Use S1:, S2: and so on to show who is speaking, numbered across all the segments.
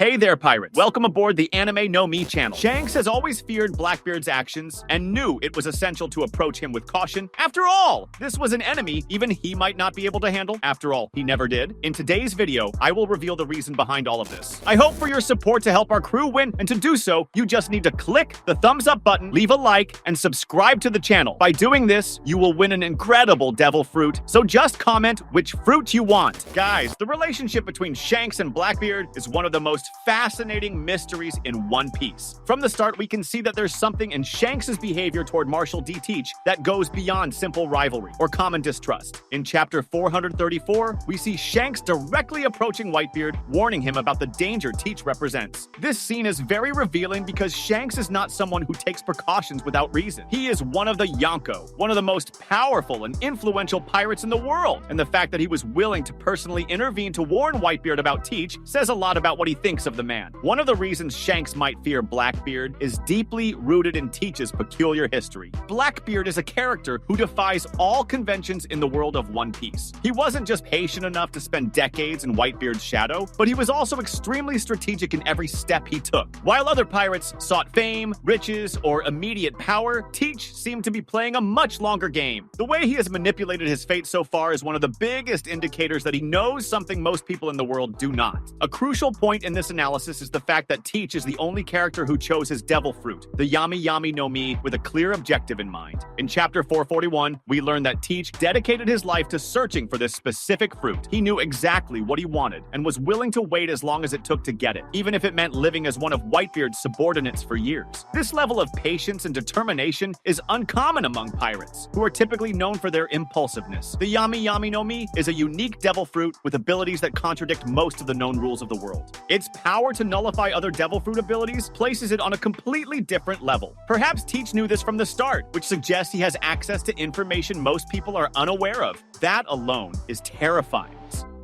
S1: Hey there, pirates. Welcome aboard the Anime No Me channel. Shanks has always feared Blackbeard's actions and knew it was essential to approach him with caution. After all, this was an enemy even he might not be able to handle. After all, he never did. In today's video, I will reveal the reason behind all of this. I hope for your support to help our crew win, and to do so, you just need to click the thumbs up button, leave a like, and subscribe to the channel. By doing this, you will win an incredible devil fruit, so just comment which fruit you want. Guys, the relationship between Shanks and Blackbeard is one of the most fascinating mysteries in One Piece. From the start, we can see that there's something in Shanks' behavior toward Marshal D. Teach that goes beyond simple rivalry or common distrust. In chapter 434, we see Shanks directly approaching Whitebeard, warning him about the danger Teach represents. This scene is very revealing because Shanks is not someone who takes precautions without reason. He is one of the Yonko, one of the most powerful and influential pirates in the world, and the fact that he was willing to personally intervene to warn Whitebeard about Teach says a lot about what he thinks of the man. One of the reasons Shanks might fear Blackbeard is deeply rooted in Teach's peculiar history. Blackbeard is a character who defies all conventions in the world of One Piece. He wasn't just patient enough to spend decades in Whitebeard's shadow, but he was also extremely strategic in every step he took. While other pirates sought fame, riches, or immediate power, Teach seemed to be playing a much longer game. The way he has manipulated his fate so far is one of the biggest indicators that he knows something most people in the world do not. A crucial point in this analysis is the fact that Teach is the only character who chose his devil fruit, the animenomi, with a clear objective in mind. In chapter 441, we learn that Teach dedicated his life to searching for this specific fruit. He knew exactly what he wanted and was willing to wait as long as it took to get it, even if it meant living as one of Whitebeard's subordinates for years. This level of patience and determination is uncommon among pirates, who are typically known for their impulsiveness. The animenomi is a unique devil fruit with abilities that contradict most of the known rules of the world. Its power to nullify other devil fruit abilities places it on a completely different level. Perhaps Teach knew this from the start, which suggests he has access to information most people are unaware of. That alone is terrifying.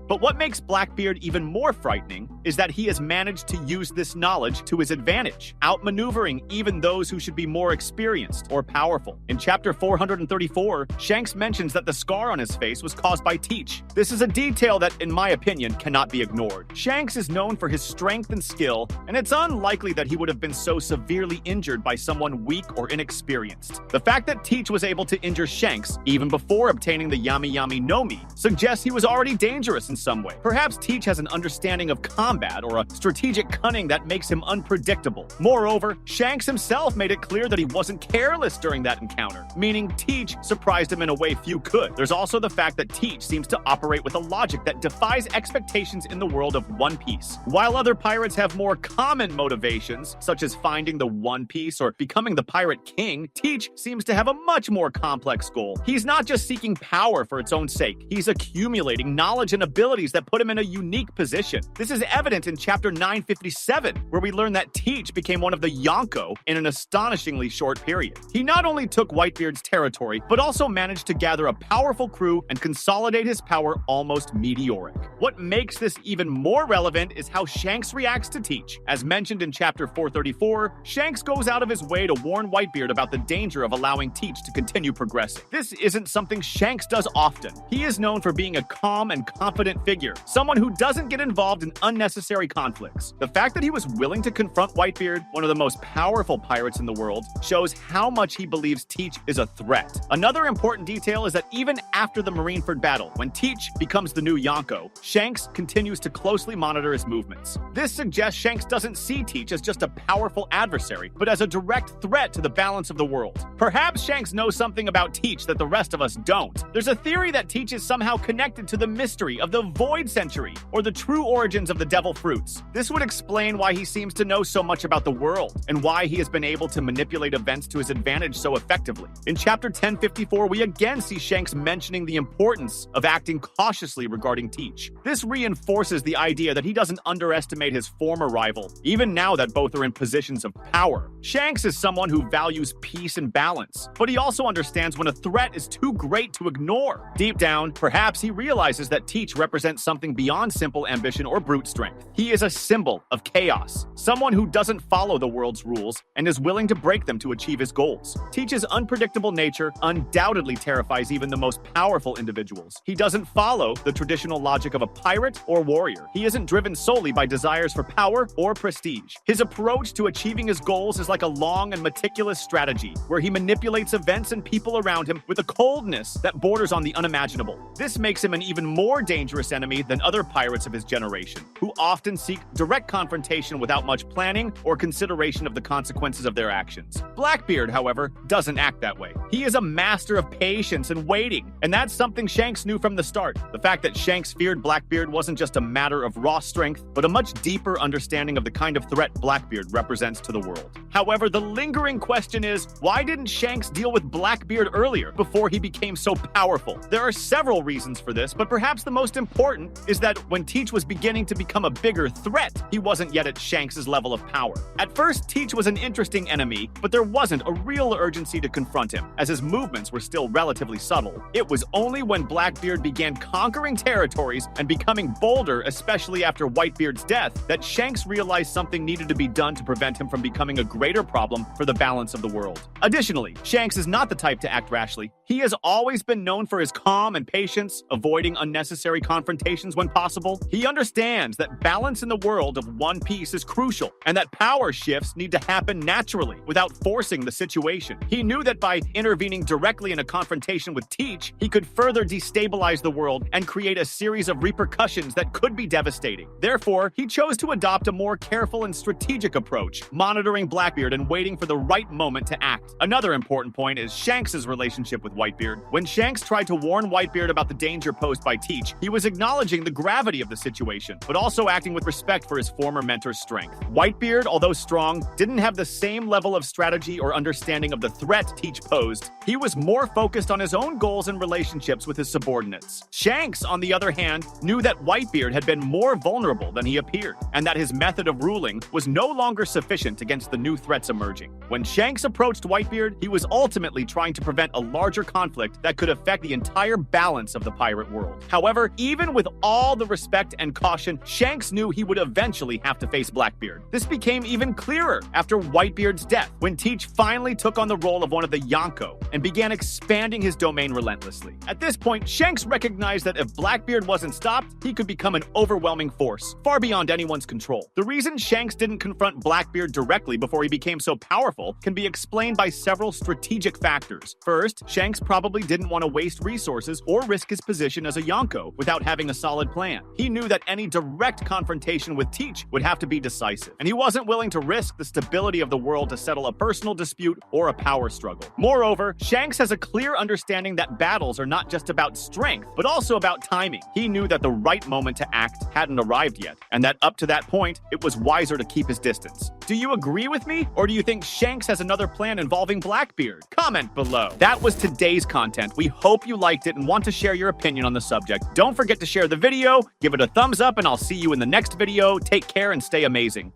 S1: But what makes Blackbeard even more frightening is that he has managed to use this knowledge to his advantage, outmaneuvering even those who should be more experienced or powerful. In chapter 434, Shanks mentions that the scar on his face was caused by Teach. This is a detail that, in my opinion, cannot be ignored. Shanks is known for his strength and skill, and it's unlikely that he would have been so severely injured by someone weak or inexperienced. The fact that Teach was able to injure Shanks even before obtaining the animenomi suggests he was already dangerous in some way. Perhaps Teach has an understanding of combat or a strategic cunning that makes him unpredictable. Moreover, Shanks himself made it clear that he wasn't careless during that encounter, meaning Teach surprised him in a way few could. There's also the fact that Teach seems to operate with a logic that defies expectations in the world of One Piece. While other pirates have more common motivations, such as finding the One Piece or becoming the pirate king, Teach seems to have a much more complex goal. He's not just seeking power for its own sake. He's accumulating knowledge and abilities that put him in a unique position. This is evident in chapter 957, where we learn that Teach became one of the Yonko in an astonishingly short period. He not only took Whitebeard's territory, but also managed to gather a powerful crew and consolidate his power almost meteoric. What makes this even more relevant is how Shanks reacts to Teach. As mentioned in chapter 434, Shanks goes out of his way to warn Whitebeard about the danger of allowing Teach to continue progressing. This isn't something Shanks does often. He is known for being a calm and confident figure, someone who doesn't get involved in unnecessary conflicts. The fact that he was willing to confront Whitebeard, one of the most powerful pirates in the world, shows how much he believes Teach is a threat. Another important detail is that even after the Marineford battle, when Teach becomes the new Yonko, Shanks continues to closely monitor his movements. This suggests Shanks doesn't see Teach as just a powerful adversary, but as a direct threat to the balance of the world. Perhaps Shanks knows something about Teach that the rest of us don't. There's a theory that Teach is somehow connected to the mystery of the Void Century, or the true origins of the devil fruits. This would explain why he seems to know so much about the world, and why he has been able to manipulate events to his advantage so effectively. In chapter 1054, we again see Shanks mentioning the importance of acting cautiously regarding Teach. This reinforces the idea that he doesn't underestimate his former rival, even now that both are in positions of power. Shanks is someone who values peace and balance, but he also understands when a threat is too great to ignore. Deep down, perhaps he realizes that Teach represents something beyond simple ambition or brute strength. He is a symbol of chaos, someone who doesn't follow the world's rules and is willing to break them to achieve his goals. Teach's unpredictable nature undoubtedly terrifies even the most powerful individuals. He doesn't follow the traditional logic of a pirate or warrior. He isn't driven solely by desires for power or prestige. His approach to achieving his goals is like a long and meticulous strategy, where he manipulates events and people around him with a coldness that borders on the unimaginable. This makes him an even more dangerous enemy than other pirates of his generation, who often seek direct confrontation without much planning or consideration of the consequences of their actions. Blackbeard, however, doesn't act that way. He is a master of patience and waiting, and that's something Shanks knew from the start. The fact that Shanks feared Blackbeard wasn't just a matter of raw strength, but a much deeper understanding of the kind of threat Blackbeard represents to the world. However, the lingering question is, why didn't Shanks deal with Blackbeard earlier, before he became so powerful? There are several reasons for this, but perhaps the most important is that when Teach was beginning to become a bigger threat, he wasn't yet at Shanks' level of power. At first, Teach was an interesting enemy, but there wasn't a real urgency to confront him, as his movements were still relatively subtle. It was only when Blackbeard began conquering territories and becoming bolder, especially after Whitebeard's death, that Shanks realized something needed to be done to prevent him from becoming a greater problem for the balance of the world. Additionally, Shanks is not the type to act rashly. He has always been known for his calm and patience, avoiding unnecessary confrontations when possible. He understands that balance in the world of one piece is crucial, and that power shifts need to happen naturally, without forcing the situation. He knew that by intervening directly in a confrontation with Teach, he could further destabilize the world and create a series of repercussions that could be devastating. Therefore, he chose to adopt a more careful and strategic approach, monitoring Blackbeard and waiting for the right moment to act. Another important point is Shanks' relationship with Whitebeard. When Shanks tried to warn Whitebeard about the danger posed by Teach, he was acknowledging the gravity of the situation, but also acting with respect for his former mentor's strength. Whitebeard, although strong, didn't have the same level of strategy or understanding of the threat Teach posed. He was more focused on his own goals and relationships with his subordinates. Shanks, on the other hand, knew that Whitebeard had been more vulnerable than he appeared, and that his method of ruling was no longer sufficient against the new threats emerging. When Shanks approached Whitebeard, he was ultimately trying to prevent a larger conflict that could affect the entire balance of the pirate world. However, even with all the respect and caution, Shanks knew he would eventually have to face Blackbeard. This became even clearer after Whitebeard's death, when Teach finally took on the role of one of the Yonko and began expanding his domain relentlessly. At this point, Shanks recognized that if Blackbeard wasn't stopped, he could become an overwhelming force, far beyond anyone's control. The reason Shanks didn't confront Blackbeard directly before he became so powerful can be explained by several strategic factors. First, Shanks probably didn't want to waste resources or risk his position as a Yonko without having a solid plan. He knew that any direct confrontation with Teach would have to be decisive, and he wasn't willing to risk the stability of the world to settle a personal dispute or a power struggle. Moreover, Shanks has a clear understanding that battles are not just about strength, but also about timing. He knew that the right moment to act hadn't arrived yet, and that up to that point, it was wiser to keep his distance. Do you agree with me, or do you think Shanks has another plan involving Blackbeard? Comment below. That was today's content. We hope you liked it and want to share your opinion on the subject. Don't forget to share the video, give it a thumbs up, and I'll see you in the next video. Take care and stay amazing.